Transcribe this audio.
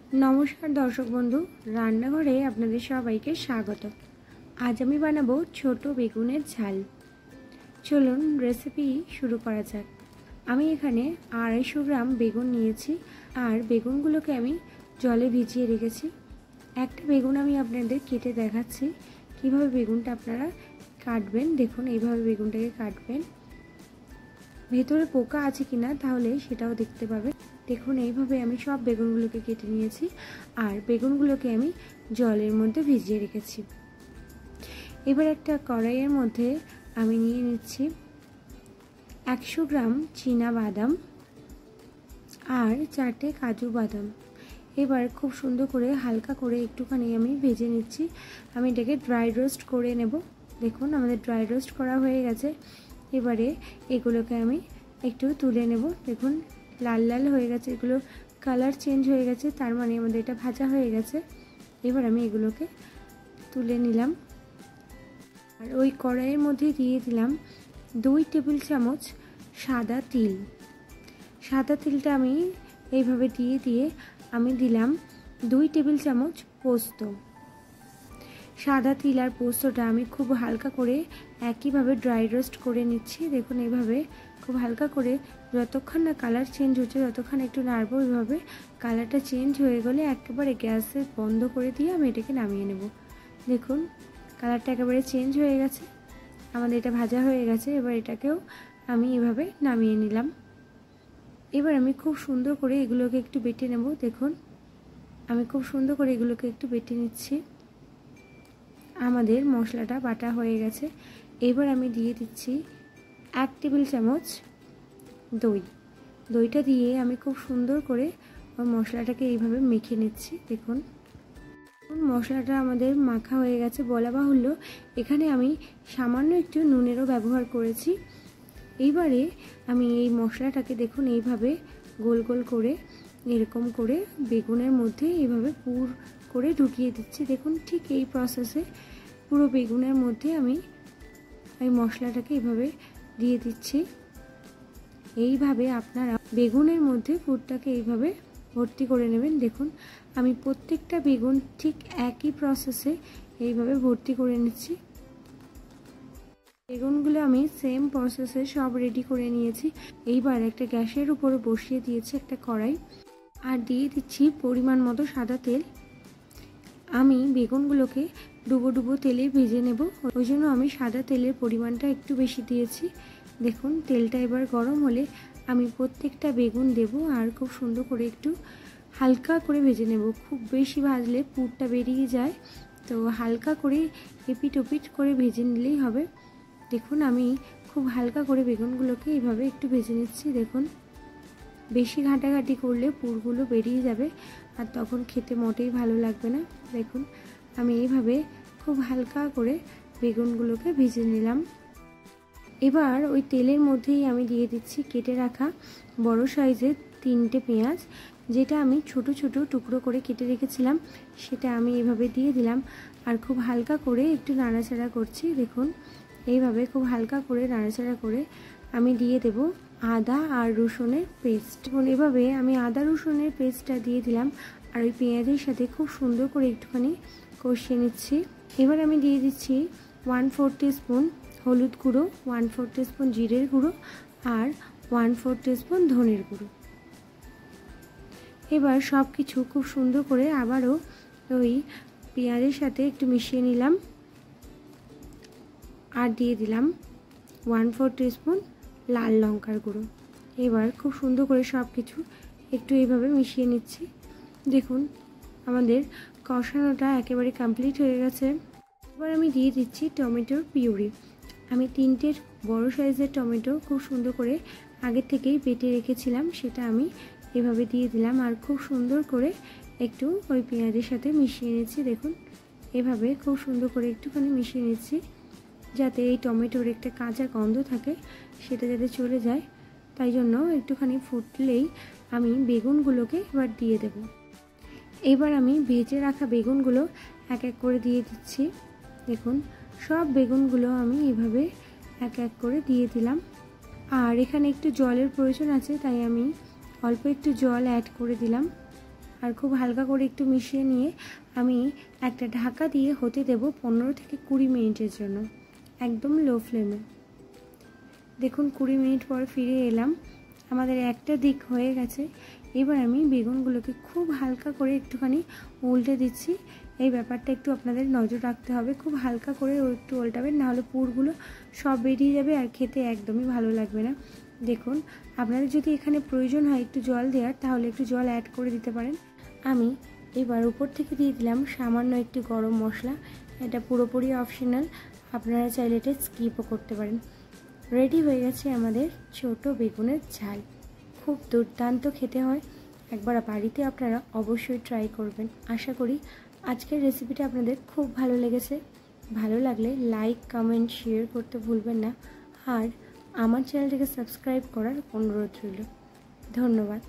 नमस्कार दर्शक बंधु रान्नाघरे आपनादेर सबाइके स्वागत। आज आमी बानाबो छोटो बेगुनेर झाल। चलुन रेसिपि शुरू करा जाक। आमी एखाने 250 ग्राम बेगुन नियेछि आर बेगुनगुलोके आमी जले भिजिए रेखेछि। एकटा बेगुन आमी आपनादेर केटे देखाच्छि किभाबे बेगुनटा आपनारा काटबेन। देखुन एइभाबे बेगुनटाके काटबेन, भेतरे पोका आछे किना ताहले सेटाओ देखते पाबेन। देखुन এইভাবে আমি সব বেগুনগুলোকে কেটে নিয়েছি আর বেগুনগুলোকে আমি জলের মধ্যে ভিজিয়ে রেখেছি। এবার একটা কড়াইয়ের মধ্যে আমি নিয়ে নিচ্ছি 100 গ্রাম চীনা বাদাম আর 4টে কাজু বাদাম। এবার খুব সুন্দর করে হালকা করে একটুখানি আমি ভেজে নিচ্ছি। আমি এটাকে ড্রাই রোস্ট করে নেব। দেখুন আমাদের ড্রাই রোস্ট করা হয়ে গেছে। এবারে এগুলোকে আমি একটু তুলে নেব। দেখুন लाल लाल हो गेছে, এগুলো কালার চেঞ্জ হয়ে গেছে, তার মানে আমাদের এটা ভাজা হয়ে গেছে। এবার আমি এগুলোকে তুলে নিলাম আর ওই কড়াইয়ের মধ্যে দিয়ে দিলাম 2 টেবিল চামচ সাদা তিল। সাদা তিলটা আমি এইভাবে দিয়ে আমি দিলাম 2 টেবিল চামচ পোস্ত। সাদা তিল আর পোস্তটা আমি খুব হালকা করে একইভাবে ড্রাই রোস্ট করে নিচ্ছি। দেখুন এইভাবে খুব হালকা করে যতক্ষণ না কালার চেঞ্জ হচ্ছে ততক্ষণ একটু নাড়বো। এইভাবে কালারটা চেঞ্জ হয়ে গেলে একেবারে গ্যাসে বন্ধ করে দিয়ে আমি এটাকে নামিয়ে নেব। দেখুন কালারটা একেবারে চেঞ্জ হয়ে গেছে, আমাদের এটা ভাজা হয়ে গেছে। এবার এটাকেও আমি এভাবে নামিয়ে নিলাম। এবার আমি খুব সুন্দর করে এগুলোকে একটু বেটে নেব। দেখুন আমি খুব সুন্দর করে এগুলোকে একটু বেটে নিচ্ছি। আমাদের মশলাটা বাটা হয়ে গেছে। এবার আমি দিয়ে দিচ্ছি 1 টেবিল চামচ দই। দইটা দিয়ে আমি খুব সুন্দর করে ওই মশলাটাকে এইভাবে মেখে নিচ্ছি। দেখুন মশলাটা আমাদের মাখা হয়ে গেছে। বলা বাহুল্য এখানে আমি সামান্য একটু নুনেরও ব্যবহার করেছি। এইবারে আমি এই মশলাটাকে দেখুন এইভাবে গোল গোল করে এরকম করে বেগুনের মধ্যে এইভাবে পুর করে ঢুকিয়ে দিচ্ছি। দেখুন ঠিক এই প্রসেসে পুরো বেগুনের মধ্যে আমি এই মশলাটাকে এইভাবে দিয়ে দিচ্ছি। এইভাবে আপনারা বেগুনের মধ্যে পুরটাকে এইভাবে ভর্তি করে নেবেন। দেখুন আমি প্রত্যেকটা বেগুন ঠিক একই প্রসেসে এইভাবে ভর্তি করে নিচ্ছি। বেগুনগুলো আমি সেম প্রসেসে সব রেডি করে নিয়েছি। এইবার একটা গ্যাসের উপরে বসিয়ে দিয়েছি একটা কড়াই আর দিয়ে দিচ্ছি পরিমাণ মতো সাদা তেল। আমি বেগুনগুলোকে ডুবো ডুবো তেলে ভেজে নেব, ওই জন্য আমি সাদা তেলের পরিমাণটা একটু বেশি দিয়েছি। দেখুন তেলটা এবার গরম হলে আমি প্রত্যেকটা বেগুন দেব আর খুব সুন্দর করে একটু হালকা করে ভেজে নেব। খুব বেশি ভাজলে পুরটা বেরিয়ে যায়, তো হালকা করে এপিট ওপিট করে ভেজে নিলেই হবে। দেখুন আমি খুব হালকা করে বেগুনগুলোকে এইভাবে একটু ভেজে নিচ্ছি। দেখুন বেশি ঘাঁটাঘাঁটি করলে পুরগুলো বেরিয়ে যাবে আর তখন খেতে মোটেই ভালো লাগবে না। দেখুন আমি এইভাবে খুব হালকা করে বেগুনগুলোকে ভেজে নিলাম। এবার ওই তেলের মধ্যেই আমি দিয়ে দিচ্ছি কেটে রাখা বড় সাইজের 3টে পেঁয়াজ, যেটা আমি ছোট ছোট টুকরো করে কেটে রেখেছিলাম, সেটা আমি এইভাবে দিয়ে দিলাম আর খুব হালকা করে একটু নাড়াচাড়া করছি। দেখুন এইভাবে খুব হালকা করে নাড়াচাড়া করে আমি দিয়ে দেব আদা আর রসুনের পেস্ট। এবং এভাবে আমি আদা রসুনের পেস্টটা দিয়ে দিলাম আর ওই পেঁয়াজের সাথে খুব সুন্দর করে একটুখানি কষিয়ে নিচ্ছি। এবার আমি দিয়ে দিচ্ছি 1/4 টিস্পুন হলুদ গুঁড়ো, 1/4 টিস্পুন জিরের গুঁড়ো আর 1/4 টিস্পুন ধনের গুঁড়ো। এবার সব কিছু খুব সুন্দর করে আবারও ওই পেঁয়াজের সাথে একটু মিশিয়ে নিলাম আর দিয়ে দিলাম 1/4 টিস্পুন লাল লঙ্কার গুঁড়ো। এবার খুব সুন্দর করে সব কিছু একটু এইভাবে মিশিয়ে নিচ্ছি। দেখুন আমাদের কষানোটা একেবারে কমপ্লিট হয়ে গেছে। এবার আমি দিয়ে দিচ্ছি টমেটোর পিউরি। আমি 3টে বড় সাইজের টমেটো খুব সুন্দর করে আগে থেকেই বেটে রেখেছিলাম, সেটা আমি এভাবে দিয়ে দিলাম আর খুব সুন্দর করে একটু ওই পেঁয়াজের সাথে মিশিয়ে নিচ্ছি। দেখুন এভাবে খুব সুন্দর করে একটুখানি মিশিয়ে নিচ্ছি যাতে এই টমেটোর একটা কাঁচা গন্ধ থাকে সেটা যাতে চলে যায়। তাই জন্য একটুখানি ফুটলেই আমি বেগুনগুলোকে এবার দিয়ে দেব। এবার আমি ভেজে রাখা বেগুনগুলো এক এক করে দিয়ে দিচ্ছি। দেখুন সব বেগুনগুলো আমি এইভাবে এক এক করে দিয়ে দিলাম আর এখানে একটু জলের প্রয়োজন আছে, তাই আমি অল্প একটু জল অ্যাড করে দিলাম আর খুব হালকা করে একটু মিশিয়ে নিয়ে আমি একটা ঢাকা দিয়ে হতে দেব 15 থেকে 20 মিনিটের জন্য, একদম লো ফ্লেমে। দেখুন 20 মিনিট পর ফিরে এলাম, আমাদের একটা দিক হয়ে গেছে। এবার আমি বেগুনগুলোকে খুব হালকা করে একটুখানি উল্টে দিচ্ছি। এই ব্যাপারটা একটু আপনাদের নজর রাখতে হবে, খুব হালকা করে একটু উল্টাবেন, নাহলে পুরগুলো সব বেরিয়ে যাবে আর খেতে একদমই ভালো লাগবে না। দেখুন আপনাদের যদি এখানে প্রয়োজন হয় একটু জল দেওয়ার, তাহলে একটু জল অ্যাড করে দিতে পারেন। আমি এবার উপর থেকে দিয়ে দিলাম সামান্য একটু গরম মশলা, এটা পুরোপুরি অপশনাল, আপনারা চাইলে এটা স্কিপও করতে পারেন। রেডি হয়ে গেছে আমাদের ছোট বেগুনের ঝাল, খুব দুর্দান্ত খেতে হয়। একবার বাড়িতে আপনারা অবশ্যই ট্রাই করবেন। আশা করি আজকের রেসিপিটা আপনাদের খুব ভালো লেগেছে। ভালো লাগলে লাইক, কমেন্ট, শেয়ার করতে ভুলবেন না, আর আমার চ্যানেলটিকে সাবস্ক্রাইব করার অনুরোধ রইল। ধন্যবাদ।